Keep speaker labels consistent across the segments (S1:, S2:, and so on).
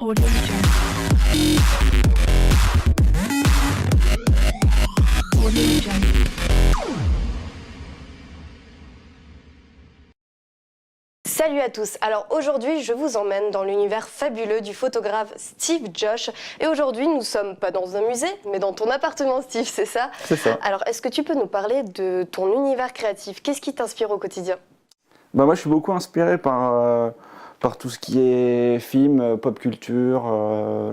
S1: Audio Jungle. Audio Jungle.
S2: Salut à tous, alors aujourd'hui je vous emmène dans l'univers fabuleux du photographe Steve Josh et aujourd'hui nous sommes pas dans un musée mais dans ton appartement Steve, c'est ça?
S3: C'est ça.
S2: Alors est-ce que tu peux nous parler de ton univers créatif? Qu'est-ce qui t'inspire au quotidien?
S3: Moi je suis beaucoup inspiré par tout ce qui est film, pop culture,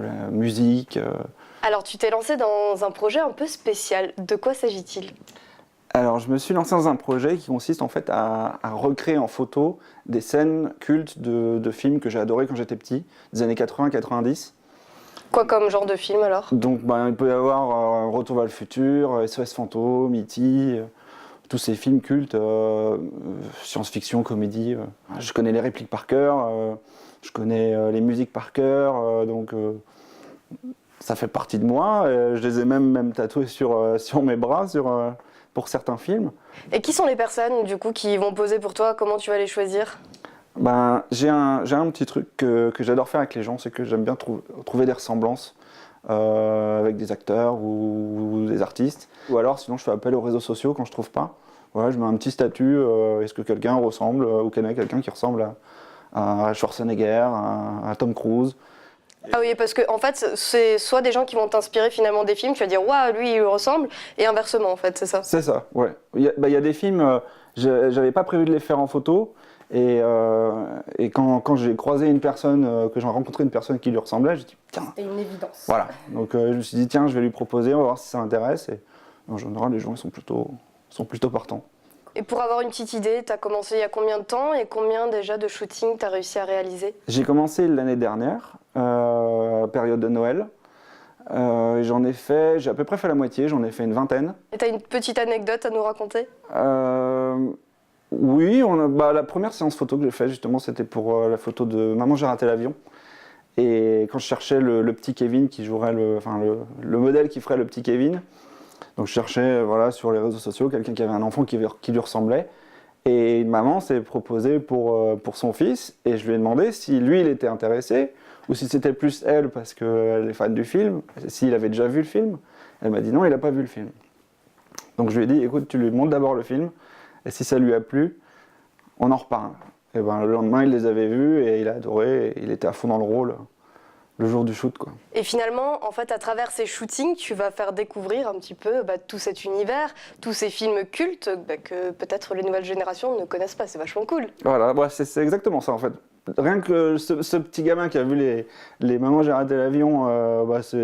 S3: la musique.
S2: Alors tu t'es lancé dans un projet un peu spécial, de quoi s'agit-il?
S3: Alors je me suis lancé dans un projet qui consiste en fait à recréer en photo des scènes cultes de films que j'ai adorés quand j'étais petit, des années 80-90.
S2: Quoi comme genre de film alors?
S3: Donc il peut y avoir Retour vers le futur, SOS Fantôme, E.T., tous ces films cultes, science-fiction, comédie. Je connais les répliques par cœur, je connais les musiques par cœur, donc ça fait partie de moi. Je les ai même tatoués sur mes bras pour certains films.
S2: Et qui sont les personnes du coup qui vont poser pour toi? Comment tu vas les choisir?
S3: J'ai un petit truc que j'adore faire avec les gens, c'est que j'aime bien trouver des ressemblances avec des acteurs ou des artistes. Ou alors sinon je fais appel aux réseaux sociaux quand je trouve pas. Voilà, je mets un petit statut, est-ce que quelqu'un ressemble ou connaît quelqu'un qui ressemble à Schwarzenegger, à Tom Cruise.
S2: Ah oui, parce que en fait, c'est soit des gens qui vont t'inspirer finalement des films, tu vas dire waouh, lui il lui ressemble, et inversement en fait, c'est ça.
S3: C'est ça, ouais. Il y a des films, j'avais pas prévu de les faire en photo, et quand j'ai croisé une personne, que j'ai rencontré une personne qui lui ressemblait, j'ai dit tiens.
S2: C'était une évidence.
S3: Voilà, donc je me suis dit tiens, je vais lui proposer, on va voir si ça l'intéresse, et en général les gens ils sont plutôt partants.
S2: Et pour avoir une petite idée, tu as commencé il y a combien de temps et combien déjà de shooting tu as réussi à réaliser?
S3: J'ai commencé l'année dernière, période de Noël. J'ai à peu près fait la moitié, j'en ai fait une vingtaine.
S2: Et tu as une petite anecdote à nous raconter?
S3: Oui, la première séance photo que j'ai faite justement, c'était pour la photo de Maman j'ai raté l'avion. Et quand je cherchais le petit Kevin qui jouerait le modèle qui ferait le petit Kevin, donc je cherchais sur les réseaux sociaux quelqu'un qui avait un enfant qui lui ressemblait. Et une maman s'est proposée pour son fils, et je lui ai demandé si lui il était intéressé, ou si c'était plus elle parce qu'elle est fan du film, s'il avait déjà vu le film. Elle m'a dit non, il n'a pas vu le film. Donc je lui ai dit écoute, tu lui montres d'abord le film, et si ça lui a plu, on en reparle. Et le lendemain il les avait vus, et il a adoré, et il était à fond dans le rôle le jour du shoot, quoi.
S2: Et finalement, en fait, à travers ces shootings, tu vas faire découvrir un petit peu tout cet univers, tous ces films cultes que peut-être les nouvelles générations ne connaissent pas. C'est vachement cool.
S3: Voilà, c'est exactement ça en fait. Rien que ce petit gamin qui a vu les Mamans j'ai raté l'avion,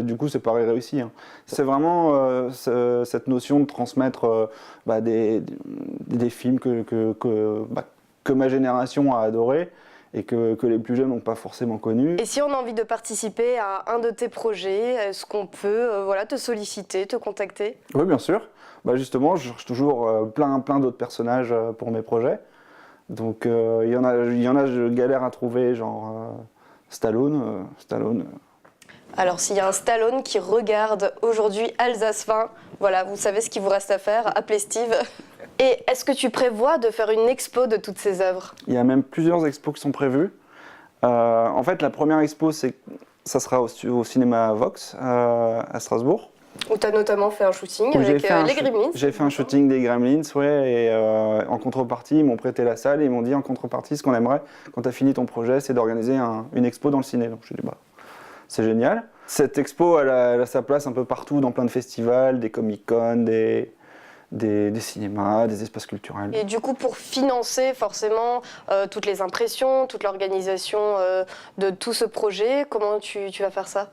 S3: du coup c'est pareil réussi. Hein. C'est vraiment cette notion de transmettre des films que ma génération a adoré, et que les plus jeunes n'ont pas forcément connu.
S2: Et si on a envie de participer à un de tes projets, est-ce qu'on peut te solliciter, te contacter?
S3: Oui, bien sûr. Justement, je cherche toujours plein d'autres personnages pour mes projets. Donc il y en a, je galère à trouver, genre Stallone.
S2: Alors s'il y a un Stallone qui regarde aujourd'hui Alsace Fin, voilà, vous savez ce qu'il vous reste à faire, appelez Steve. Et est-ce que tu prévois de faire une expo de toutes ces œuvres?
S3: Il y a même plusieurs expos qui sont prévues. En fait, la première expo, ça sera au cinéma Vox à Strasbourg.
S2: Où tu as notamment fait un shooting avec les Gremlins.
S3: J'ai fait un shooting des Gremlins, ouais, et en contrepartie, ils m'ont prêté la salle et ils m'ont dit en contrepartie, ce qu'on aimerait, quand tu as fini ton projet, c'est d'organiser une expo dans le ciné. Donc je me suis dit, c'est génial. Cette expo, elle a sa place un peu partout, dans plein de festivals, des Comic-Con, des cinémas, des espaces culturels.
S2: Et du coup, pour financer forcément toutes les impressions, toute l'organisation de tout ce projet, comment tu vas faire ça?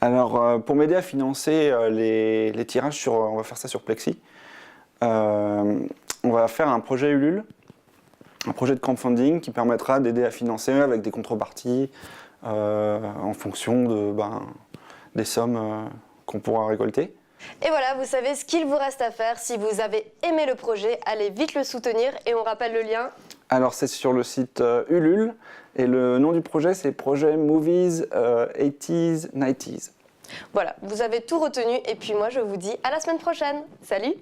S3: Alors, pour m'aider à financer les tirages, on va faire ça sur Plexi. On va faire un projet Ulule, un projet de crowdfunding qui permettra d'aider à financer avec des contreparties en fonction des sommes qu'on pourra récolter.
S2: Et voilà, vous savez ce qu'il vous reste à faire. Si vous avez aimé le projet, allez vite le soutenir et on rappelle le lien.
S3: Alors c'est sur le site Ulule et le nom du projet c'est Projet Movies 80s 90s.
S2: Voilà, vous avez tout retenu et puis moi je vous dis à la semaine prochaine. Salut!